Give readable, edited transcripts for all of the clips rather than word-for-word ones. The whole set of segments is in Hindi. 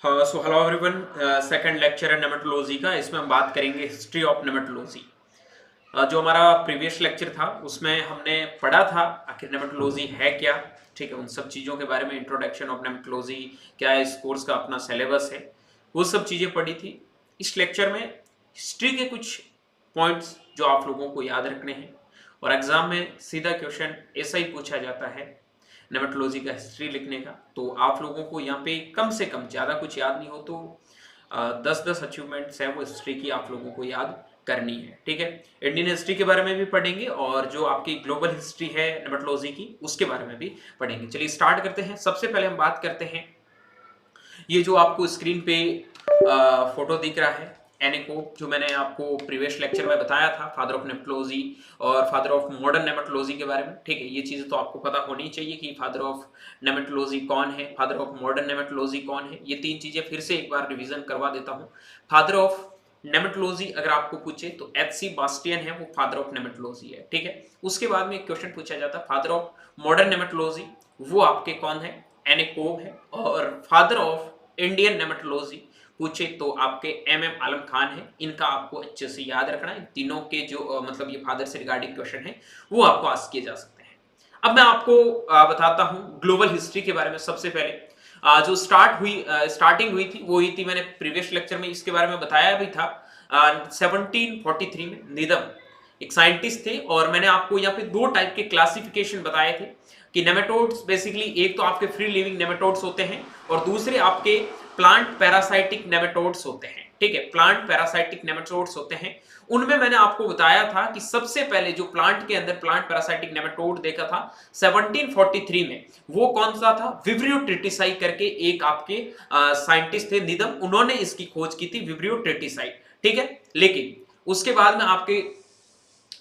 हाँ, so hello everyone. Second lecture है नेमेटोलॉजी का। इसमें हम बात करेंगे हिस्ट्री ऑफ नेमेटोलॉजी। जो हमारा प्रीवियस लेक्चर था उसमें हमने पढ़ा था आखिर नेमेटोलॉजी है क्या। ठीक है, उन सब चीज़ों के बारे में इंट्रोडक्शन ऑफ नेमेटोलॉजी क्या है, इस कोर्स का अपना सिलेबस है, वो सब चीज़ें पढ़ी थी। इस लेक्चर में हिस्ट्री के कुछ पॉइंट्स जो आप लोगों को याद रखने हैं, और एग्जाम में सीधा क्वेश्चन ऐसा ही पूछा जाता है नेमेटोलॉजी का हिस्ट्री लिखने का। तो आप लोगों को यहाँ पे कम से कम, ज़्यादा कुछ याद नहीं हो तो 10-10 अचीवमेंट्स है वो हिस्ट्री की आप लोगों को याद करनी है। ठीक है, इंडियन हिस्ट्री के बारे में भी पढ़ेंगे और जो आपकी ग्लोबल हिस्ट्री है नेमेटोलॉजी की उसके बारे में भी पढ़ेंगे। चलिए स्टार्ट करते हैं। सबसे पहले हम बात करते हैं, ये जो आपको स्क्रीन पे फोटो दिख रहा है एनेको, जो मैंने आपको प्रीवियस लेक्चर में बताया था फादर ऑफ नेमेटोलॉजी और फादर ऑफ मॉडर्न नेमेटोलॉजी के बारे में। ठीक है, ये चीज़ें तो आपको पता होनी चाहिए कि फादर ऑफ नेमेटोलॉजी कौन है, फादर ऑफ मॉडर्न नेमेटोलॉजी कौन है। ये तीन चीज़ें फिर से एक बार रिवीजन करवा देता हूँ। फादर ऑफ नेमेटोलॉजी अगर आपको पूछे तो एच.सी. बास्टियन है, वो फादर ऑफ नेमेटोलॉजी है। ठीक है, उसके बाद में एक क्वेश्चन पूछा जाता है फादर ऑफ मॉडर्न नेमेटोलॉजी, वो आपके कौन है, एन ए कोब है। और फादर ऑफ इंडियन नेमेटोलॉजी पूछे तो आपके एम आलम खान है। इनका आपको अच्छे से याद रखना है। तीनों के जो मतलब ये फादर से रिगार्डिंग क्वेश्चन है वो आपको आस्क किए जा सकते हैं। अब मैं आपको बताता हूं ग्लोबल हिस्ट्री के बारे में। सबसे पहले जो स्टार्टिंग हुई थी वो हुई थी, मैंने प्रीवियस लेक्चर में इसके बारे में बताया भी था। 1743 में निदम एक साइंटिस्ट थे, और मैंने आपको यहाँ पे दो टाइप के क्लासिफिकेशन बताए थे कि नेमेटोड्स बेसिकली एक तो आपके फ्री लिविंग नेमेटोड्स होते हैं और दूसरे आपके प्लांट पैरासाइटिक नेमेटोड्स होते हैं। ठीक है, प्लांट पैरासाइटिक नेमेटोड्स होते हैं। उनमें मैंने आपको बताया था कि सबसे पहले जो प्लांट के अंदर प्लांट पैरासाइटिक नेमेटोड देखा था 1743 में, वो कौन सा था, विब्रियो ट्रिटिसाई करके एक आपके साइंटिस्ट थे निदम, उन्होंने इसकी खोज की थी, विब्रियो ट्रिटिसाई। ठीक है, लेकिन उसके बाद में आपके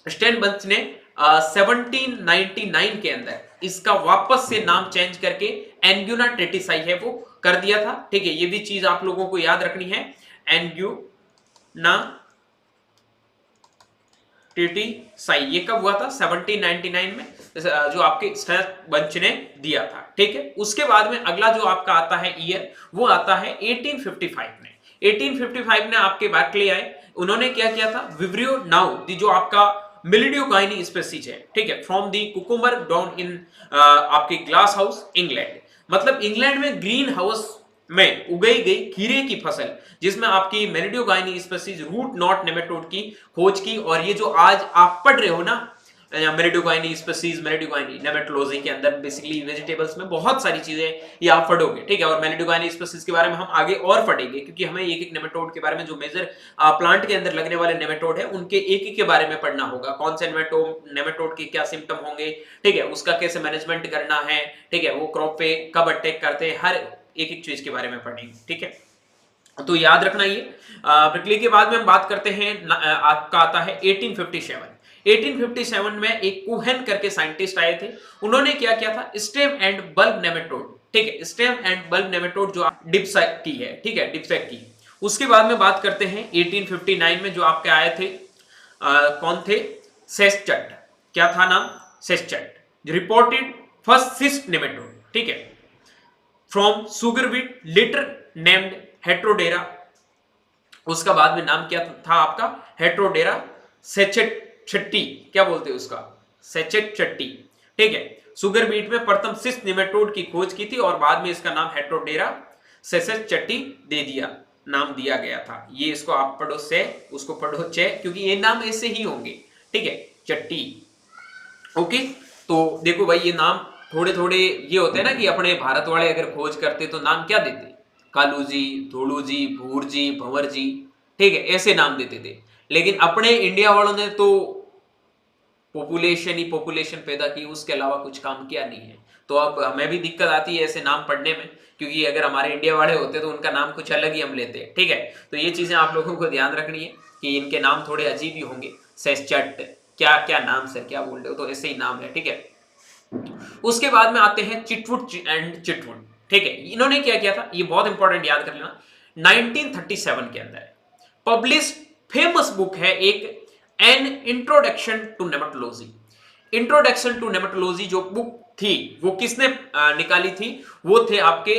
स्टेनबंच ने 1799 के अंदर इसका वापस से नाम चेंज करके एंग्यूना ट्रिटिसाई है वो कर दिया था। ठीक है, ये भी चीज आप लोगों को याद रखनी है। एंग्यूना ट्रिटिसाई ये कब हुआ था, 1799 में, जो आपके स्टेनबंच ने दिया था। ठीक है, उसके बाद में अगला जो आपका आता है ईयर, वो आता है 1855 में। 1855 में आपके बार्कले आए, उन्होंने क्या किया था, विब्रियो नाउ जो आपका मिलिडियोकाइनी स्पीसीज है। ठीक है, from the cucumber down in आपके ग्लास हाउस इंग्लैंड, मतलब इंग्लैंड में ग्रीन हाउस में उगाई गई खीरे की फसल, जिसमें आपकी मेरिडियोगाइनी स्पीसीज रूट नॉट नेमेटोड की खोज की। और ये जो आज आप पढ़ रहे हो ना मेरिडियोगाइनी स्पीसीज, मेरिडियोगाइनी नेमेटोलॉजी के अंदर बेसिकली वेजिटेबल्स में बहुत सारी चीजें ये आप पढ़ोगे। ठीक है, और मेरिडियोगाइनी स्पीसीज के बारे में हम आगे और पढ़ेंगे, क्योंकि हमें एक एक नेमेटोड के बारे में, जो मेजर प्लांट के अंदर लगने वाले नेमेटोड है, उनके एक एक के बारे में पढ़ना होगा। कौन से नेमेटोड के क्या सिम्टम होंगे, ठीक है, उसका कैसे मैनेजमेंट करना है, ठीक है, वो क्रॉप पे कब अटैक करते हैं, हर एक एक चीज के बारे में पढ़ेंगे। ठीक है, तो याद रखना ये। ब्रिकली के बाद में हम बात करते हैं, आपका आता है 1857। 1857 में एक कुहन करके साइंटिस्ट आए थे, उन्होंने क्या किया था, स्टेम एंड बल्ब नेमेटोड। ठीक है, स्टेम एंड बल्ब नेमेटोड जो डिप्सेक की है, ठीक है, डिप्सेक की। उसके बाद में बात करते हैं 1859 में जो आपके आए थे, कौन थे, सेस्चट, क्या था नाम, सेस्चट, रिपोर्टेड फर्स्ट सिस्ट नेमेटोड। ठीक है, फ्रॉम सुगरबीट लिटर नेम्ड हेट्रोडेरा। उसका बाद में नाम क्या था आपका, हेट्रोडेरा सेचेटचट्टी, क्या बोलते हैं उसका, सेचेटचट्टी। ठीक है, सुगर बीट में प्रथम सिस्ट नेमेटोड की खोज की थी और बाद में इसका नाम हेट्रोडेरा सेचेटचट्टी दे दिया, नाम दिया गया था। ये इसको आप पढ़ो से, उसको पढ़ो चे, क्योंकि ये नाम ऐसे ही होंगे। ठीक है, चट्टी। ओके, तो देखो भाई, ये नाम थोड़े थोड़े ये होते हैं ना कि अपने भारत वाले अगर खोज करते तो नाम क्या देते, कालू जी, धोलू जी, भूर जी, भंवर जी, ठीक है, ऐसे नाम देते थे। लेकिन अपने इंडिया वालों ने तो पॉपुलेशन पैदा की, उसके अलावा कुछ काम किया नहीं है। तो अब हमें भी दिक्कत आती है ऐसे नाम पढ़ने में, क्योंकि अगर हमारे इंडिया वाले होते तो उनका नाम कुछ अलग ही हम लेते हैं। ठीक है, तो ये चीजें आप लोगों को ध्यान रखनी है कि इनके नाम थोड़े अजीब ही होंगे। सेस्चट, क्या क्या नाम सर, क्या बोल रहे हो, तो ऐसे ही नाम है। ठीक है, उसके बाद में आते हैं चिटवुड एंड चिटवुड। ठीक है, इन्होंने क्या किया था, ये बहुत इंपॉर्टेंट, याद कर लेना। 1937 के अंदर पब्लिश फेमस बुक है एक, an introduction to nematology. Introduction to nematology जो बुक थी वो किसने निकाली थी, वो थे आपके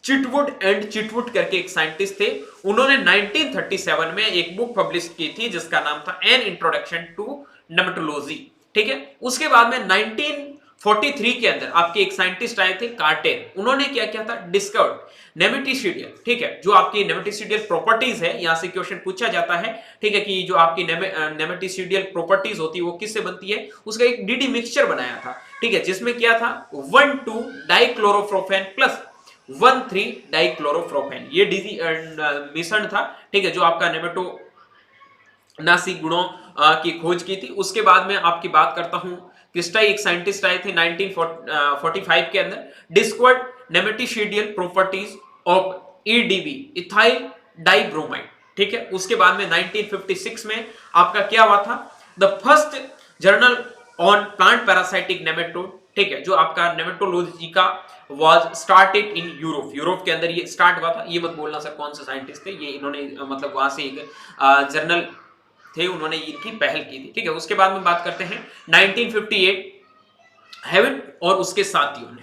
चिटवुड एंड चिटवुड करके एक साइंटिस्ट थे, उन्होंने 1937 में एक बुक पब्लिश की थी जिसका नाम था एन इंट्रोडक्शन टू नेमेटोलॉजी। ठीक है, उसके बाद में 1943 के अंदर आपके एक साइंटिस्ट आए थे कार्टेर, उन्होंने क्या किया था, डिस्कवर्ड नेमेटिसीडियल। ठीक है, जो आपकी नेमेटिसीडियल प्रॉपर्टीज है, यहां से क्वेश्चन पूछा जाता है। ठीक है, कि जो आपकी नेमेटिसीडियल प्रॉपर्टीज होती है वो किससे बनती है, उसका एक डीडी मिक्सचर बनाया था। ठीक है, जिसमें क्या था 1,2 डाइक्लोरोप्रोपेन प्लस 1,3 डाइक्लोरोप्रोपेन, ये डीडी मिश्रण था। ठीक है, जो आपका नेमेटोनासी गुणों की खोज की थी। उसके बाद में आपकी बात करता हूं, क्रिस्टाई एक साइंटिस्ट आए थे 1945 के अंदर, discovered nematicidal properties of EDB, ethyl dibromide. ठीक है, उसके बाद में 1956 में आपका क्या हुआ था, the first journal on plant parasitic nematode. ठीक है, जो आपका नेमेटोलॉजी का was started in Europe, Europe के अंदर ये स्टार्ट हुआ था। ये मत बोलना सर कौन से साइंटिस्ट थे, ये इन्होंने मतलब वहां से एक जर्नल थे, उन्होंने इनकी पहल की थी। ठीक है, उसके बाद में बात करते हैं 1958 हेविट और उसके साथियों ने,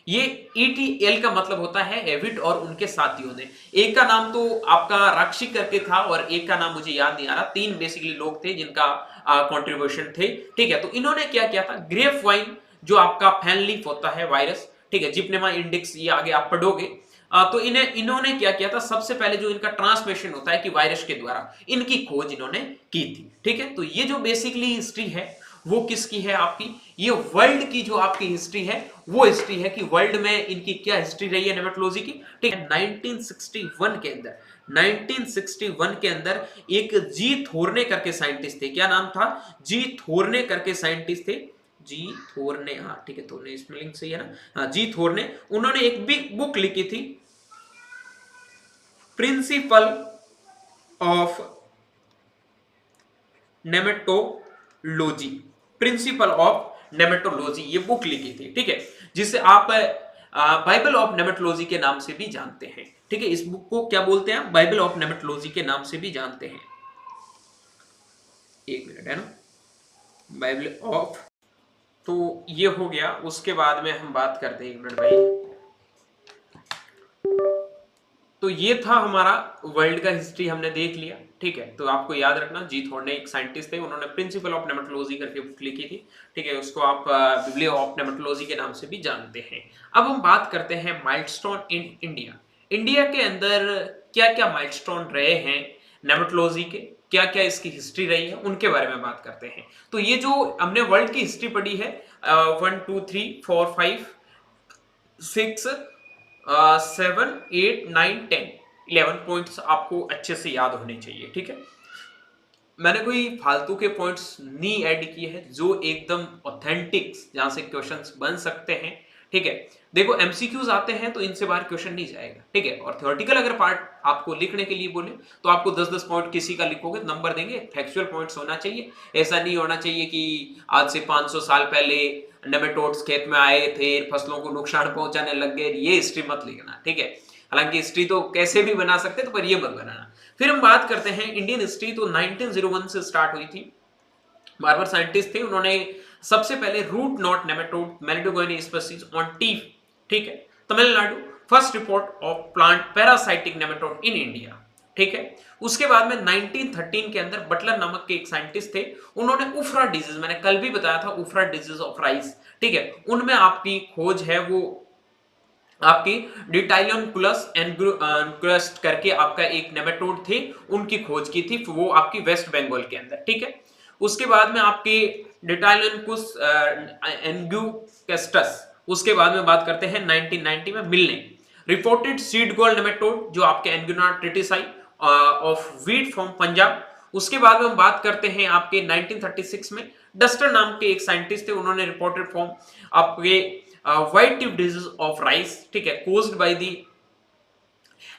ये ETL का मतलब होता है हेविट और उनके साथियों ने। एक का नाम तो आपका राक्षी करके था और एक का नाम मुझे याद नहीं आ रहा, तीन बेसिकली लोग थे जिनका कंट्रीब्यूशन थे। ठीक है, तो इन्होंने क्या किया था, ग्रेप वाइन जो आपका फैनलीफ होता है वायरस, ठीक है, जिप्नेमा इंडिक्स, ये आगे आप पढ़ोगे, तो इन्होंने क्या किया था, सबसे पहले जो इनका ट्रांसमिशन होता है कि वायरस के द्वारा, इनकी खोज इन्होंने की थी। ठीक है, तो ये जो बेसिकली हिस्ट्री है वो किसकी है आपकी, ये वर्ल्ड की जो आपकी हिस्ट्री है वो हिस्ट्री है कि वर्ल्ड में इनकी क्या हिस्ट्री रही है नेमेटोलॉजी की। ठीक है, 1961 के अंदर 1961 के अंदर एक जी थोर्ने करके साइंटिस्ट थे, क्या नाम था, जी थोर्ने करके साइंटिस्ट थे, जी थोर्ने, हाँ ठीक है, थोर्ने स्पेलिंग सही है ना, हाँ जी थोर्ने, उन्होंने एक बिग बुक लिखी थी, प्रिंसिपल ऑफ नेमेटोलॉजी, प्रिंसिपल ऑफ नेमेटोलॉजी, ये बुक लिखी थी। ठीक है, जिसे आप बाइबल ऑफ नेमेटोलॉजी के नाम से भी जानते हैं। ठीक है, इस बुक को क्या बोलते हैं, बाइबल ऑफ नेमेटोलॉजी के नाम से भी जानते हैं। एक मिनट है ना, बाइबल ऑफ, तो ये हो गया। उसके बाद में हम बात करते हैं, एक मिनट भाई, तो ये था हमारा वर्ल्ड का हिस्ट्री हमने देख लिया। ठीक है, तो आपको याद रखना, जी थोर्ने एक साइंटिस्ट थे, उन्होंने प्रिंसिपल ऑफ नेमेटोलॉजी करके बुक लिखी थी। ठीक है, उसको आप बिब्लियो ऑफ नेमेटोलॉजी के नाम से भी जानते हैं। अब हम बात करते हैं माइलस्टोन इन इंडिया। इंडिया के अंदर क्या क्या माइलस्टोन रहे हैं नेमेटोलॉजी के, क्या क्या इसकी हिस्ट्री रही है, उनके बारे में बात करते हैं। तो ये जो हमने वर्ल्ड की हिस्ट्री पढ़ी है, 1 2 3 4 5 6 7 8 9 10 11 पॉइंट्स आपको अच्छे से याद होने चाहिए। ठीक है, मैंने कोई फालतू के पॉइंट्स नहीं ऐड किए हैं, जो एकदम ऑथेंटिक जहां से क्वेश्चंस बन सकते हैं। ठीक है, देखो एमसीक्यूज आते हैं तो इनसे बाहर क्वेश्चन नहीं जाएगा। ठीक है, और थ्योरेटिकल अगर पार्ट आपको लिखने के लिए बोले तो आपको 10-10 पॉइंट किसी का लिखोगे नंबर देंगे, फैक्चुअल पॉइंट्स होना चाहिए। ऐसा नहीं होना चाहिए कि आज से 500 साल पहले नेमेटोड्स खेत में आए थे, फसलों को नुकसान पहुंचाने लग गए, ये हिस्ट्री मत लिखना। ठीक है, हालांकि हिस्ट्री तो कैसे भी बना सकते, तो पर ये मत बनाना। फिर हम बात करते हैं इंडियन हिस्ट्री, तो 1901 से स्टार्ट हुई थी। बार्बर साइंटिस्ट थे, उन्होंने सबसे पहले root knot nematode Meloidogyne species on tea, ठीक है, Tamil Nadu, first report of plant parasitic nematode in India. ठीक है, उसके बाद में 1913 के अंदर बटलर नामक के एक साइंटिस्ट थे, उन्होंने उफरा डिजीज, मैंने कल भी बताया था उफरा डिजीज ऑफ राइस, ठीक है, उनमें आपकी खोज है वो आपकी डिटाइलियनकुलस एनग्रुस्ट करके आपका एक नेमेटोड थे, उनकी खोज की थी, वो आपकी वेस्ट बंगाल के अंदर। ठीक है, उसके बाद में आपके डिटाइलियनकुस एनग्रुस्टस, उसके बाद में बात करते हैं 1990 में मिलने रिपोर्टेड सीड गोल नेमेटोड, जो आपके एंगुना tritici of wheat from Punjab. उसके बाद में हम बात करते हैं आपके 1936 में डस्टर नाम के एक साइंटिस्ट थे, उन्होंने रिपोर्टेड फ्रॉम आपके white tip disease of rice, ठीक है, कोज्ड बाय द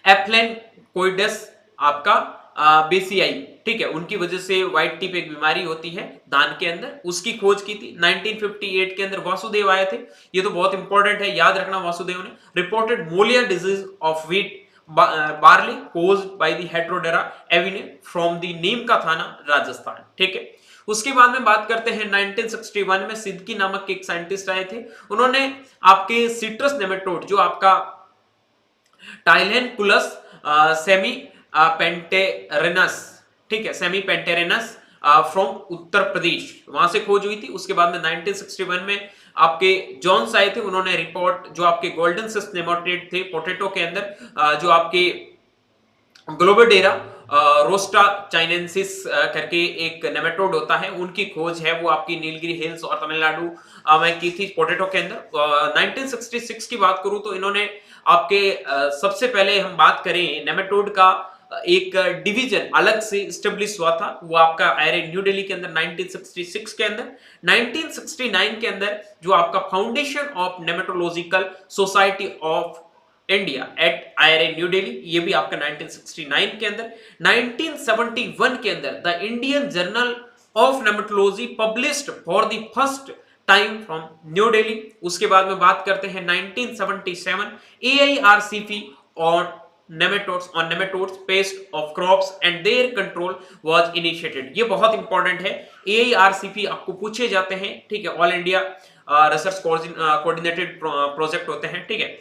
एप्लेनकोइडस आपका बेसियाई, ठीक है, उनकी वजह से व्हाइट टिप एक बीमारी होती है धान के अंदर, उसकी खोज की थी। 1958 के अंदर वासुदेव आए थे, ये तो बहुत इंपॉर्टेंट है, याद रखना, वासुदेव ने reported molya disease of wheat barley caused by the Heterodera avenae from the Neem ka Thana Rajasthan. ठीक है, उसके बाद में बात करते हैं 1961 में सिद्दकी नामक के एक साइंटिस्ट आए थे, उन्होंने आपके सिट्रस नेमेटोड जो आपका टाइलेनकुलस सेमी पेंटेरेनस, ठीक है, सेमी पेंटेरेनस फ्रॉम उत्तर प्रदेश, वहां से खोज हुई थी। उसके बाद में 1961 में आपके जॉन्स आए थे, उन्होंने रिपोर्ट जो आपके गोल्डन सिस्ट नेमाटोड थे पोटैटो के अंदर, जो आपके ग्लोबोडेरा रोस्टा चाइनेंसिस करके एक नेमेटोड होता है, उनकी खोज है वो आपकी नीलगिरी हिल्स और तमिलनाडु में की थी पोटैटो के अंदर। 1966 की बात करूं तो इन्होंने आपके सबसे पहले हम बात करें नेमेटोड का एक डिवीजन अलग से स्टेब्लिश हुआ था, वो आपका आया न्यू दिल्ली के अंदर 1966 के अंदर। 1969 के अंदर जो आपका foundation of nematological society of India at IRA New Delhi, ये भी आपका 1969 के अंदर। 1971 के अंदर the Indian journal of nematology published for the first time from New Delhi. उसके बाद में बात करते हैं 1977 AIRCP on nematodes pest of crops and their control was initiated। ये बहुत इंपॉर्टेंट है, AIRCP आपको पूछे जाते हैं, ठीक है, all India research coordinated project होते हैं, ठीक है।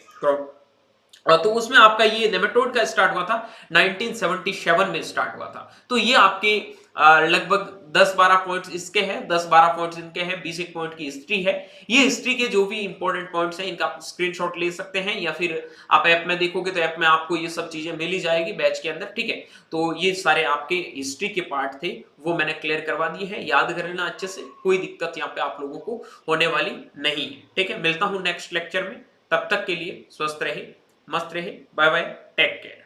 तो उसमें आपका ये नेमेटोड का स्टार्ट हुआ था 1977 में स्टार्ट हुआ था। तो ये आपके लगभग 10-12 पॉइंट्स इसके हैं, 10-12 पॉइंट्स इनके हैं, 20 पॉइंट की हिस्ट्री है। ये हिस्ट्री के जो भी इंपॉर्टेंट पॉइंट्स हैं इनका आप स्क्रीनशॉट ले सकते हैं, या फिर आप ऐप में देखोगे तो ऐप में आपको ये सब चीजें मिल ही जाएगी बैच के अंदर, ठीक है। तो ये सारे आपके हिस्ट्री के पार्ट थे, वो मैंने क्लियर करवा दिए हैं, याद कर लेना अच्छे से, कोई दिक्कत यहाँ पे आप लोगों को होने वाली नहीं है, ठीक है। मिलता हूं नेक्स्ट लेक्चर में, तब तक के लिए स्वस्थ रहे, मस्त रहे, बाय बाय, टेक केयर।